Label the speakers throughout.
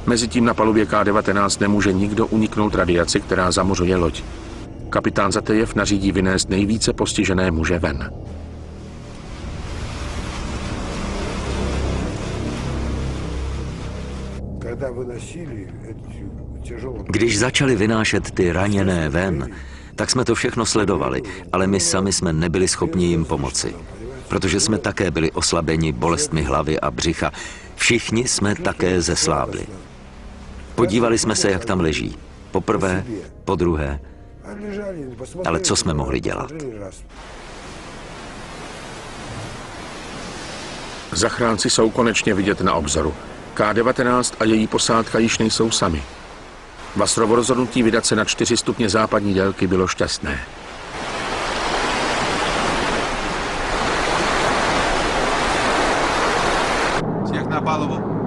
Speaker 1: Mezitím na palubě K-19 nemůže nikdo uniknout radiaci, která zamořuje loď. Kapitán Zatejev nařídí vynést nejvíce postižené muže ven.
Speaker 2: Když začali vynášet ty raněné ven, tak jsme to všechno sledovali, ale my sami jsme nebyli schopni jim pomoci. Protože jsme také byli oslabeni bolestmi hlavy a břicha. Všichni jsme také zeslábli. Podívali jsme se, jak tam leží. Poprvé, podruhé. Ale co jsme mohli dělat?
Speaker 1: Zachránci jsou konečně vidět na obzoru. K-19 a její posádka již nejsou sami. Vasrovo rozhodnutí vydat se na 4 stupně západní délky bylo šťastné.
Speaker 3: Всех на палубу.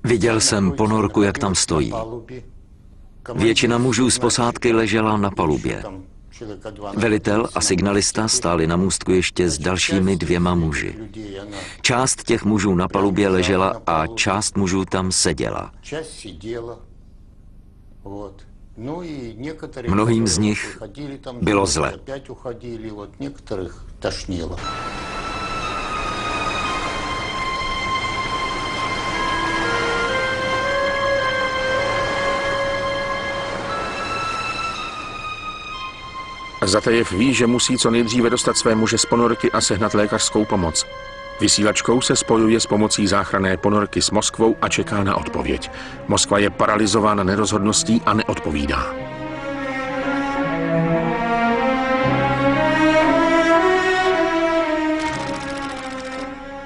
Speaker 2: Viděl jsem ponorku, jak tam stojí. Většina mužů z posádky ležela na palubě. Velitel a signalista stáli na můstku ještě s dalšími 2 muži. Část těch mužů na palubě ležela a část mužů tam seděla. Mnohým z nich bylo zle.
Speaker 1: Zatejev ví, že musí co nejdříve dostat své muže z ponorky a sehnat lékařskou pomoc. Vysílačkou se spojuje s pomocí záchranné ponorky s Moskvou a čeká na odpověď. Moskva je paralyzována nerozhodností a neodpovídá.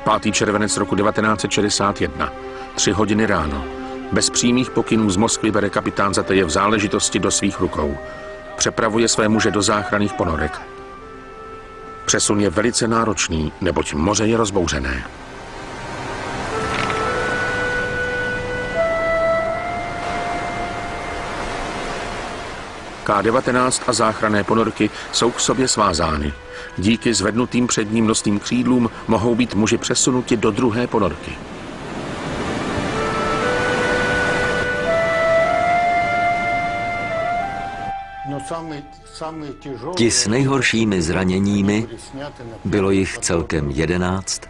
Speaker 1: Pátý červenec roku 1961. 3 hodiny ráno. Bez přímých pokynů z Moskvy bere kapitán Zatejev záležitosti do svých rukou. Přepravuje své muže do záchranných ponorek. Přesun je velice náročný, neboť moře je rozbouřené. K-19 a záchranné ponorky jsou k sobě svázány. Díky zvednutým předním nosným křídlům mohou být muži přesunuti do druhé ponorky.
Speaker 2: Ti s nejhoršími zraněními, bylo jich celkem 11,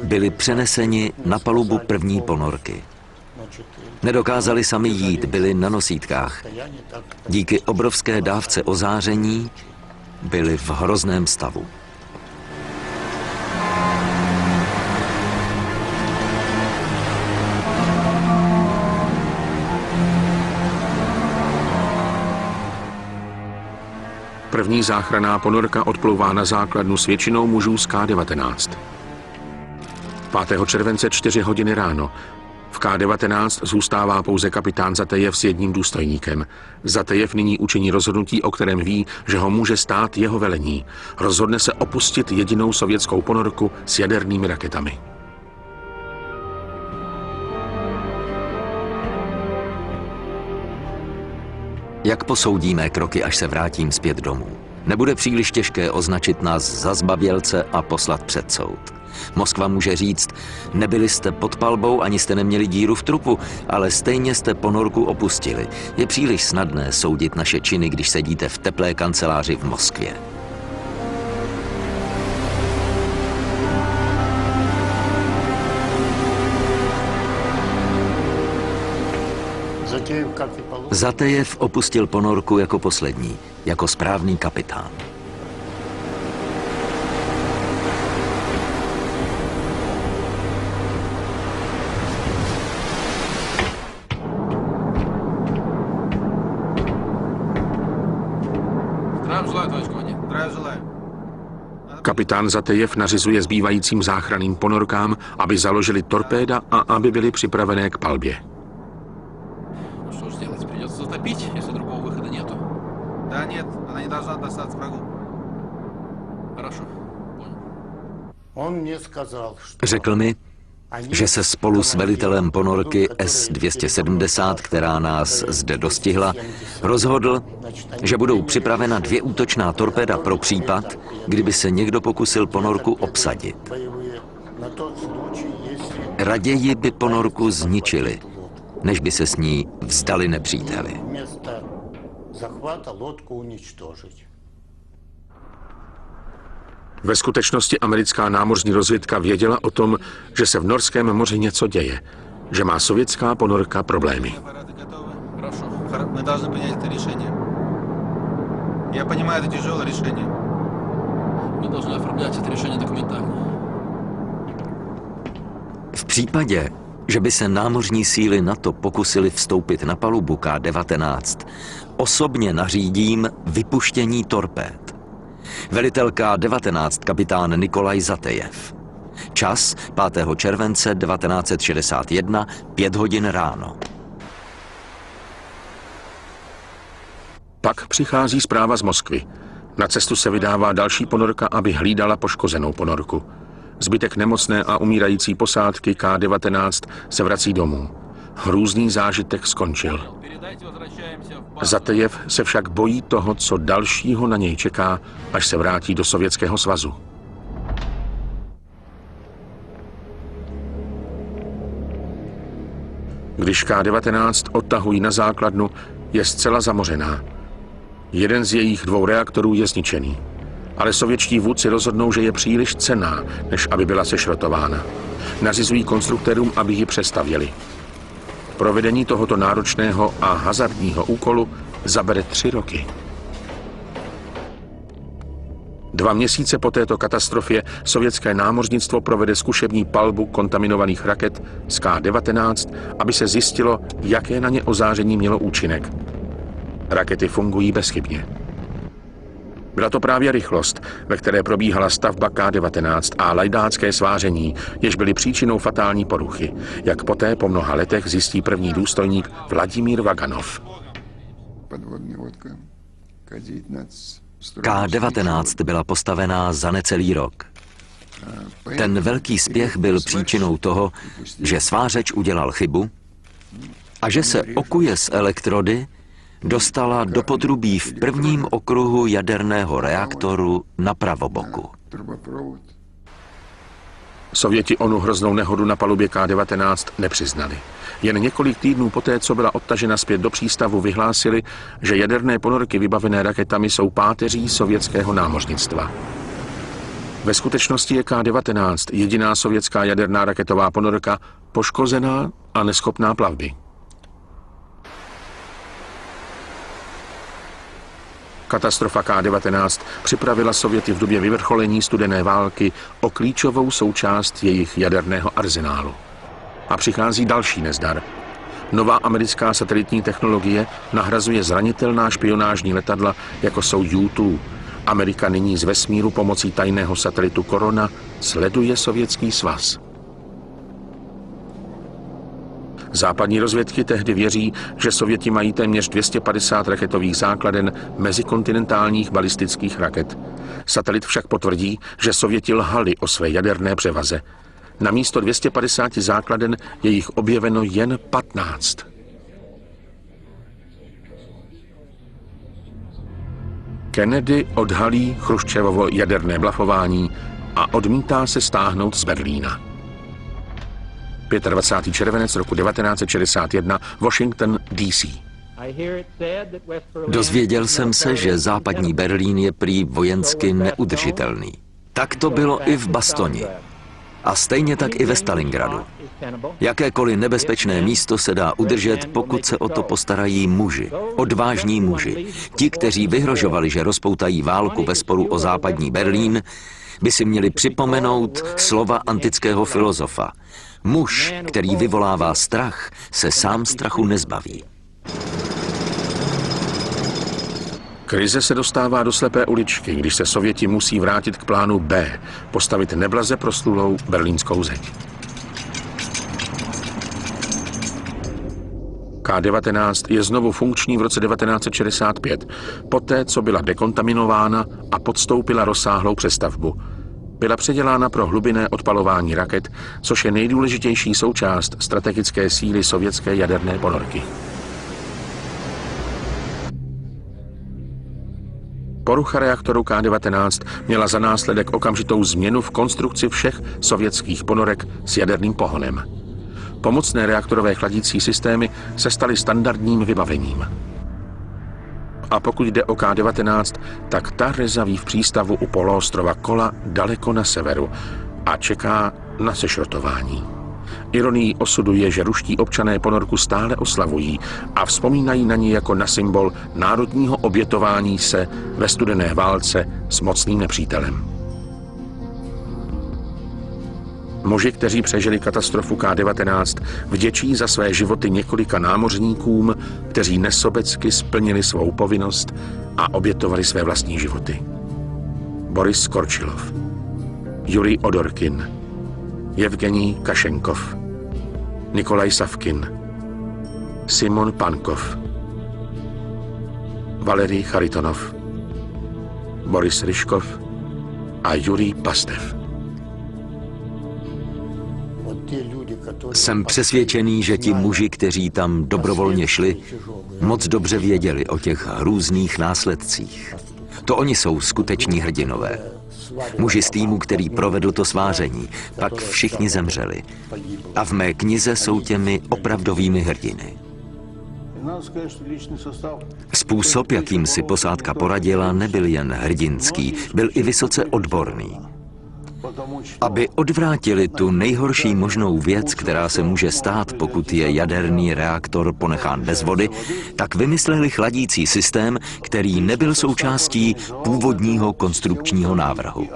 Speaker 2: byli přeneseni na palubu první ponorky. Nedokázali sami jít, byli na nosítkách. Díky obrovské dávce ozáření byli v hrozném stavu.
Speaker 1: První záchranná ponorka odplouvá na základnu s většinou mužů z K-19. 5. července 4 hodiny ráno. V K-19 zůstává pouze kapitán Zatejev s jedním důstojníkem. Zatejev nyní učiní rozhodnutí, o kterém ví, že ho může stát jeho velení. Rozhodne se opustit jedinou sovětskou ponorku s jadernými raketami.
Speaker 2: Jak posoudíme kroky, až se vrátím zpět domů? Nebude příliš těžké označit nás za zbabělce a poslat před soud. Moskva může říct, nebyli jste pod palbou, ani jste neměli díru v trupu, ale stejně jste ponorku opustili. Je příliš snadné soudit naše činy, když sedíte v teplé kanceláři v Moskvě. Zatejev opustil ponorku jako poslední, jako správný kapitán.
Speaker 1: Kapitán Zatejev nařizuje zbývajícím záchranným ponorkám, aby založili torpéda a aby byly připravené k palbě.
Speaker 3: Если другого выхода нету. Да нет, она не должна достаться врагу. Хорошо, понял.
Speaker 2: Řekl mi, že se spolu s velitelem ponorky S-270, která nás zde dostihla, rozhodl, že budou připravena 2 útočná torpéda pro případ, kdyby se někdo pokusil ponorku obsadit. Raději by ponorku zničili, než by se s ní vzdali nepříteli.
Speaker 1: Ve skutečnosti americká námořní rozvědka věděla o tom, že se v Norském moři něco děje, že má sovětská ponorka problémy.
Speaker 3: Мы должны принять это решение. Я понимаю, это тяжелое решение. Мы должны оформлять это решение документально.
Speaker 2: V případě, že by se námořní síly NATO pokusili vstoupit na palubu K-19, osobně nařídím vypuštění torpéd. Velitel K-19 kapitán Nikolaj Zatejev. Čas 5. července 1961, 5 hodin ráno.
Speaker 1: Pak přichází zpráva z Moskvy. Na cestu se vydává další ponorka, aby hlídala poškozenou ponorku. Zbytek nemocné a umírající posádky K-19 se vrací domů. Hrůzný zážitek skončil. Zatejev se však bojí toho, co dalšího na něj čeká, až se vrátí do Sovětského svazu. Když K-19 odtahují na základnu, je zcela zamořená. Jeden z jejich 2 reaktorů je zničený. Ale sovětští vůdci rozhodnou, že je příliš cenná, než aby byla sešrotována. Nařizují konstruktérům, aby ji přestavěli. Provedení tohoto náročného a hazardního úkolu zabere 3 roky. 2 měsíce po této katastrofě sovětské námořnictvo provede zkušební palbu kontaminovaných raket z K-19, aby se zjistilo, jaké na ně ozáření mělo účinek. Rakety fungují bezchybně. Byla to právě rychlost, ve které probíhala stavba K-19 a lajdácké sváření, jež byly příčinou fatální poruchy, jak poté po mnoha letech zjistí první důstojník Vladimír Vaganov.
Speaker 2: K-19 byla postavená za necelý rok. Ten velký spěch byl příčinou toho, že svářeč udělal chybu a že se okuje z elektrody dostala do potrubí v prvním okruhu jaderného reaktoru na pravoboku.
Speaker 1: Sověti onu hroznou nehodu na palubě K-19 nepřiznali. Jen několik týdnů poté, co byla odtažena zpět do přístavu, vyhlásili, že jaderné ponorky vybavené raketami jsou páteří sovětského námořnictva. Ve skutečnosti je K-19 jediná sovětská jaderná raketová ponorka poškozená a neschopná plavby. Katastrofa K-19 připravila Sověty v době vyvrcholení studené války o klíčovou součást jejich jaderného arzenálu. A přichází další nezdar. Nová americká satelitní technologie nahrazuje zranitelná špionážní letadla, jako jsou U-2. Amerika nyní z vesmíru pomocí tajného satelitu Corona sleduje Sovětský svaz. Západní rozvědky tehdy věří, že Sověti mají téměř 250 raketových základen mezikontinentálních balistických raket. Satelit však potvrdí, že Sověti lhali o své jaderné převaze. Na místo 250 základen je jich objeveno jen 15. Kennedy odhalí Chruščevovo jaderné blafování a odmítá se stáhnout z Berlína. 25. červenec roku 1961, Washington, D.C.
Speaker 2: Dozvěděl jsem se, že západní Berlín je prý vojensky neudržitelný. Tak to bylo i v Bastoni. A stejně tak i ve Stalingradu. Jakékoliv nebezpečné místo se dá udržet, pokud se o to postarají muži, odvážní muži. Ti, kteří vyhrožovali, že rozpoutají válku ve sporu o západní Berlín, by si měli připomenout slova antického filozofa. Muž, který vyvolává strach, se sám strachu nezbaví.
Speaker 1: Krize se dostává do slepé uličky, když se Sověti musí vrátit k plánu B, postavit neblaze proslulou berlínskou zeď. K-19 je znovu funkční v roce 1965, poté, co byla dekontaminována a podstoupila rozsáhlou přestavbu. byla předělána pro hlubinné odpalování raket, což je nejdůležitější součást strategické síly sovětské jaderné ponorky. Porucha reaktoru K-19 měla za následek okamžitou změnu v konstrukci všech sovětských ponorek s jaderným pohonem. Pomocné reaktorové chladící systémy se staly standardním vybavením. A pokud jde o K-19, tak ta rezaví v přístavu u poloostrova Kola daleko na severu a čeká na sešrotování. Ironií osudu je, že ruští občané ponorku stále oslavují a vzpomínají na ní jako na symbol národního obětování se ve studené válce s mocným nepřítelem. Muži, kteří přežili katastrofu K-19, vděčí za své životy několika námořníkům, kteří nesobecky splnili svou povinnost a obětovali své vlastní životy. Boris Korčilov, Jurij Odorkin, Jevgenij Kašenkov, Nikolaj Savkin, Simon Pankov, Valerij Charitonov, Boris Ryškov a Jurij Pastev.
Speaker 2: Jsem přesvědčený, že ti muži, kteří tam dobrovolně šli, moc dobře věděli o těch hrůzných následcích. To oni jsou skuteční hrdinové. Muži z týmu, který provedl to sváření, pak všichni zemřeli. A v mé knize jsou těmi opravdovými hrdiny. Způsob, jakým si posádka poradila, nebyl jen hrdinský, byl i vysoce odborný. Aby odvrátili tu nejhorší možnou věc, která se může stát, pokud je jaderný reaktor ponechán bez vody, tak vymysleli chladící systém, který nebyl součástí původního konstrukčního návrhu.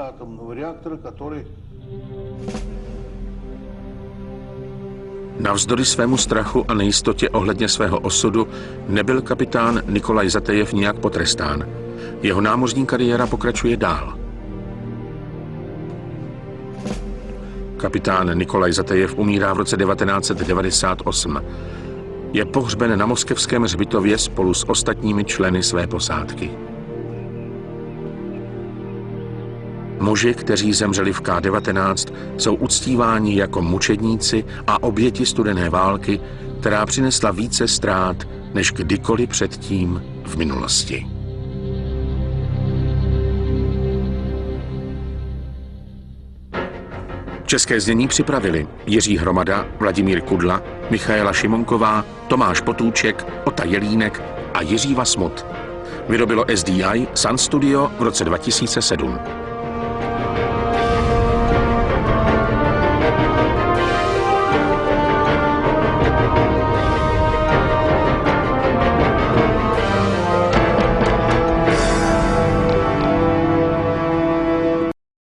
Speaker 1: Navzdory svému strachu a nejistotě ohledně svého osudu nebyl kapitán Nikolaj Zatejev nijak potrestán. Jeho námořní kariéra pokračuje dál. Kapitán Nikolaj Zatejev umírá v roce 1998. Je pohřben na moskevském hřbitově spolu s ostatními členy své posádky. Muži, kteří zemřeli v K-19, jsou uctíváni jako mučedníci a oběti studené války, která přinesla více ztrát než kdykoliv předtím v minulosti. České znění připravili Jiří Hromada, Vladimír Kudla, Michaela Šimonková, Tomáš Potůček, Ota Jelínek a Jiří Vasmut. Vyrobilo SDI Sun Studio v roce 2007.